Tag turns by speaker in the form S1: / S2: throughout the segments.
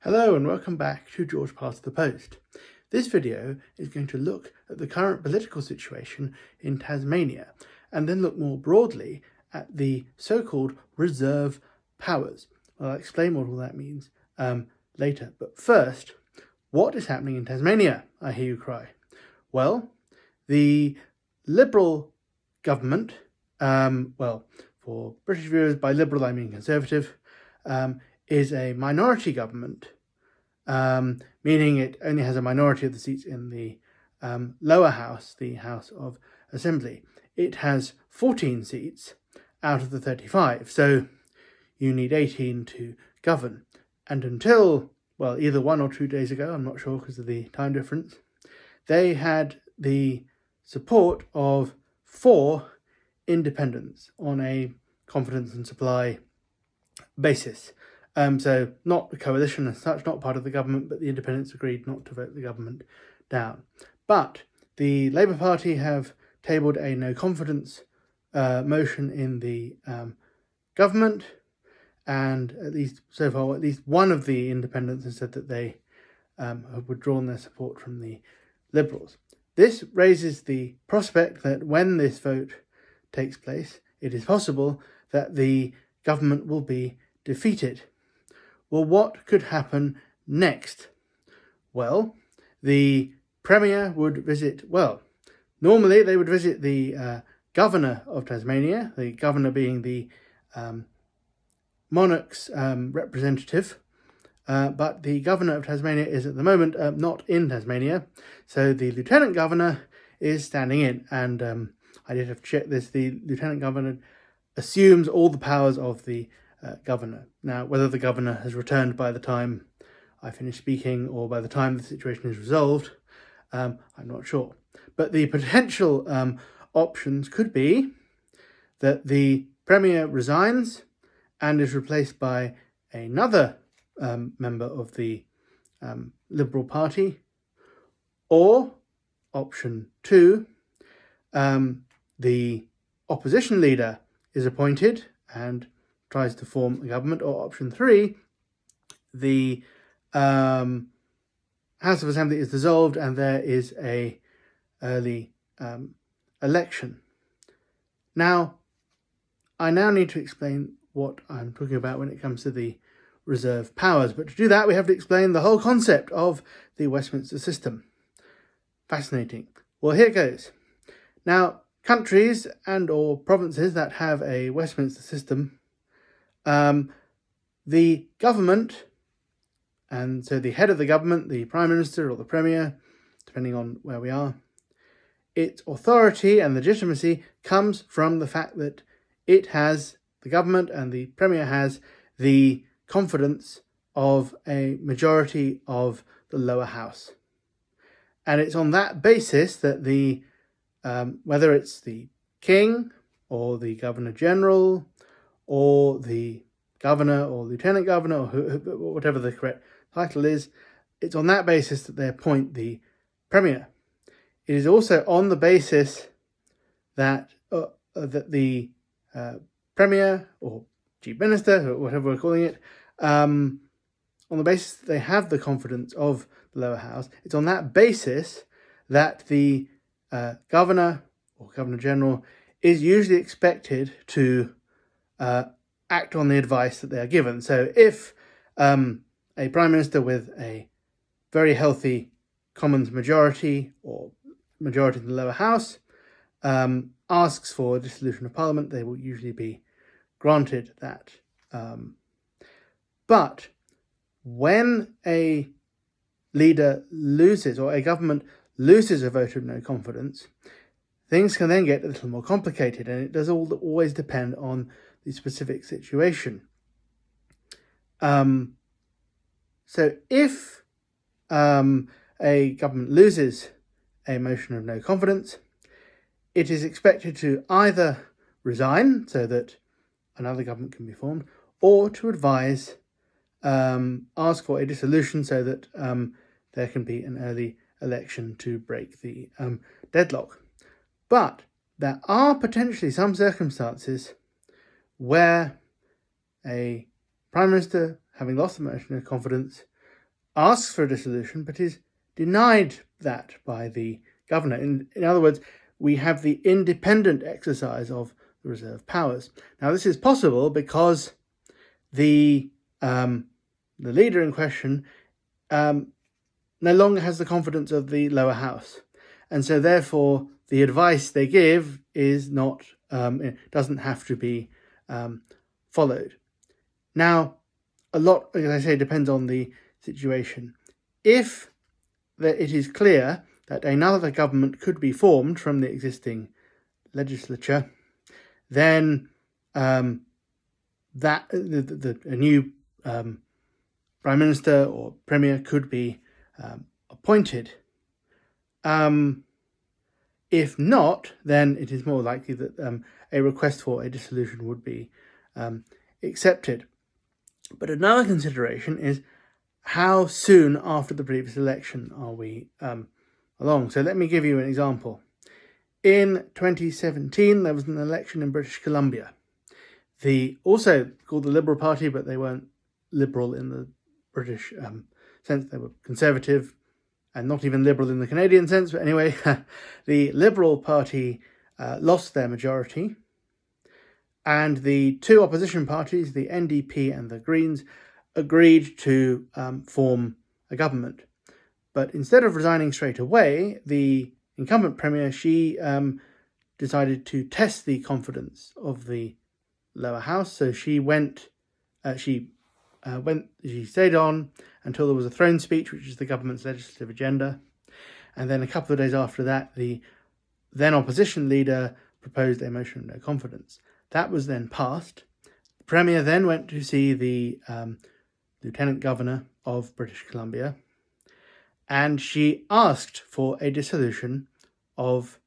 S1: Hello and welcome back to George Pass the Post. This video is going to look at the current political situation in Tasmania and then look more broadly at the so-called reserve powers. I'll explain what all that means later. But first, what is happening in Tasmania, I hear you cry? Well, the Liberal government, for British viewers, by Liberal I mean Conservative, is a minority government, meaning it only has a minority of the seats in the lower house, the House of Assembly. It has 14 seats out of the 35, so you need 18 to govern. And until, either 1 or 2 days ago, I'm not sure because of the time difference, they had the support of 4 independents on a confidence and supply basis. So not a coalition as such, not part of the government, but the independents agreed not to vote the government down. But the Labour Party have tabled a no confidence motion in the government, and at least so far, at least one of the independents has said that they have withdrawn their support from the Liberals. This raises the prospect that when this vote takes place, it is possible that the government will be defeated. Well, what could happen next? Well, the Premier would visit, normally they would visit the Governor of Tasmania, the Governor being the monarch's representative, but the Governor of Tasmania is at the moment not in Tasmania, so the Lieutenant Governor is standing in, and I did have to check this. The Lieutenant Governor assumes all the powers of the Governor. Now, whether the Governor has returned by the time I finish speaking or by the time the situation is resolved, I'm not sure. But the potential options could be that the Premier resigns and is replaced by another member of the Liberal Party, or option 2, the opposition leader is appointed and tries to form a government, or option 3, the House of Assembly is dissolved and there is a early election. Now, I need to explain what I'm talking about when it comes to the reserve powers, but to do that we have to explain the whole concept of the Westminster system. Fascinating. Well, here goes. Now, countries and or provinces that have a Westminster system, the government, and so the head of the government, the Prime Minister or the Premier, depending on where we are, its authority and legitimacy comes from the fact that it has, the government and the Premier has, the confidence of a majority of the lower house. And it's on that basis that the whether it's the King or the Governor General or the Governor or Lieutenant Governor or whatever the correct title is, it's on that basis that they appoint the Premier. It is also on the basis that the Premier or Chief Minister, or whatever we're calling it, on the basis that they have the confidence of the lower house, it's on that basis that the Governor or Governor General is usually expected to act on the advice that they are given. So if a Prime Minister with a very healthy Commons majority or majority in the lower house asks for a dissolution of Parliament, they will usually be granted that. But when a leader loses, or a government loses a vote of no confidence, things can then get a little more complicated, and it does always depend on the specific situation. So if a government loses a motion of no confidence, it is expected to either resign so that another government can be formed, or to advise, ask for a dissolution so that there can be an early election to break the deadlock. But there are potentially some circumstances where a Prime Minister, having lost the motion of confidence, asks for a dissolution but is denied that by the governor. In other words, we have the independent exercise of the reserve powers. Now, this is possible because the leader in question no longer has the confidence of the lower house, and so therefore the advice they give is not it doesn't have to be followed. Now, a lot, as I say, depends on the situation. If it is clear that another government could be formed from the existing legislature, then that a new Prime Minister or Premier could be appointed. If not, then it is more likely that a request for a dissolution would be accepted. But another consideration is how soon after the previous election are we along. So let me give you an example. In 2017, there was an election in British Columbia. Also called the Liberal Party, but they weren't liberal in the British sense. They were conservative and not even liberal in the Canadian sense. But anyway, the Liberal Party lost their majority. And the two opposition parties, the NDP and the Greens, agreed to form a government. But instead of resigning straight away, the incumbent premier, she decided to test the confidence of the lower house. So she stayed on until there was a throne speech, which is the government's legislative agenda. And then a couple of days after that, the then opposition leader proposed a motion of no confidence. That was then passed. The Premier then went to see the Lieutenant Governor of British Columbia, and she asked for a dissolution of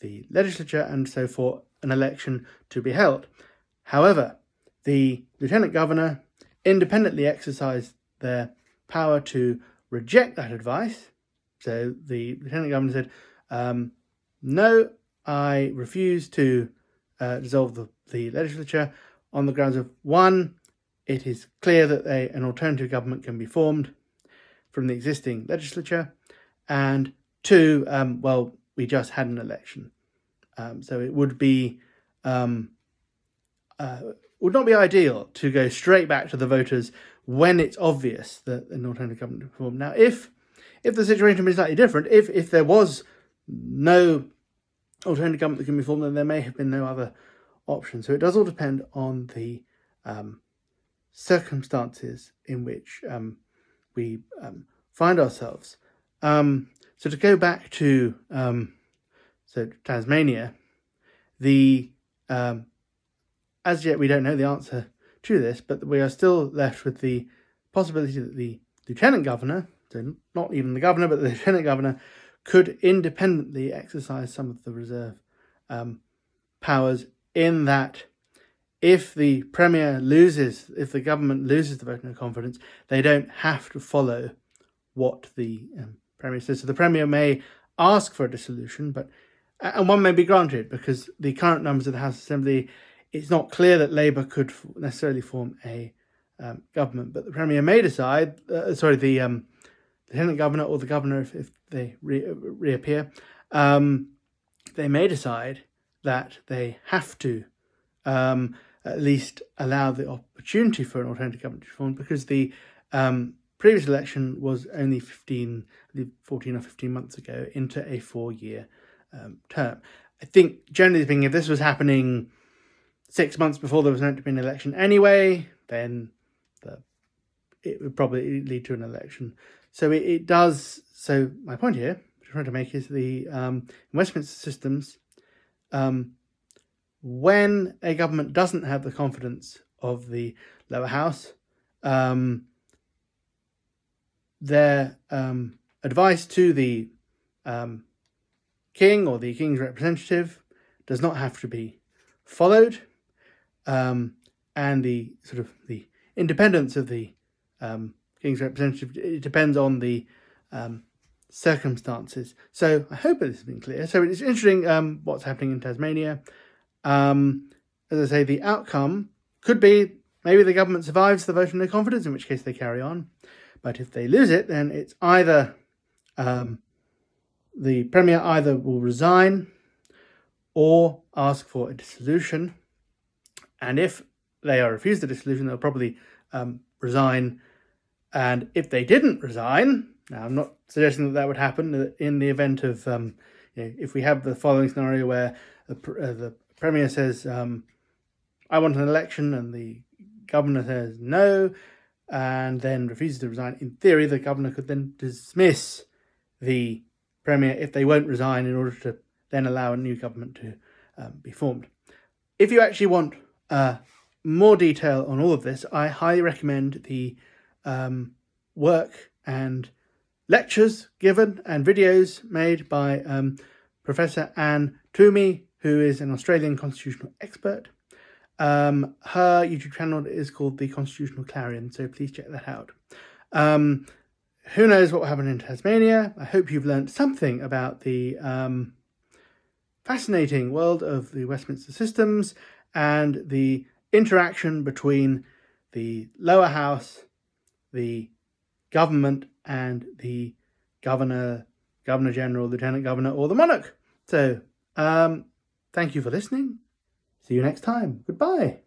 S1: the legislature and so for an election to be held. However, the Lieutenant Governor independently exercised their power to reject that advice. So the Lieutenant Governor said, no, I refuse to dissolve the legislature on the grounds of, one, it is clear that an alternative government can be formed from the existing legislature, and two, we just had an election. So it would not be ideal to go straight back to the voters when it's obvious that an alternative government can be formed. Now, if the situation is slightly different, if there was no alternative government that can be formed, then there may have been no other option. So it does all depend on the circumstances in which we find ourselves. So to go back to Tasmania, as yet we don't know the answer to this, but we are still left with the possibility that the Lieutenant Governor, so not even the Governor, but the Lieutenant Governor, could independently exercise some of the reserve powers, in that if the Premier if the government loses the vote of no confidence, they don't have to follow what the Premier says. So the Premier may ask for a dissolution, and one may be granted, because the current numbers of the House Assembly, it's not clear that Labour could necessarily form a government. But the Premier may decide, the Lieutenant Governor or the Governor, if they reappear, they may decide that they have to at least allow the opportunity for an alternative government to be formed, because the previous election was only 14 or 15 months ago into a 4-year term. I think, generally speaking, if this was happening 6 months before there was meant to be an election anyway, then it would probably lead to an election. So it does. So my point here, which I'm trying to make, is the Westminster systems, when a government doesn't have the confidence of the lower house, their advice to the king or the king's representative does not have to be followed, and the independence of the king's representative, it depends on the circumstances. So I hope this has been clear. So it's interesting what's happening in Tasmania. As I say, the outcome could be Maybe the government survives the vote of no confidence, in which case they carry on. But if they lose it, then it's either the Premier either will resign or ask for a dissolution. And if they are refused the dissolution, they'll probably resign. And if they didn't resign, now I'm not suggesting that would happen in the event of, if we have the following scenario where the Premier says, I want an election, and the Governor says no, and then refuses to resign. In theory, the Governor could then dismiss the Premier if they won't resign, in order to then allow a new government to be formed. If you actually want more detail on all of this, I highly recommend the work and lectures given and videos made by Professor Anne Twomey, who is an Australian constitutional expert. Her YouTube channel is called The Constitutional Clarion, so please check that out. Who knows what will happen in Tasmania? I hope you've learned something about the fascinating world of the Westminster systems and the interaction between the lower house, the government, and the Governor, Governor General, Lieutenant Governor, or the monarch. So, thank you for listening. See you next time. Goodbye.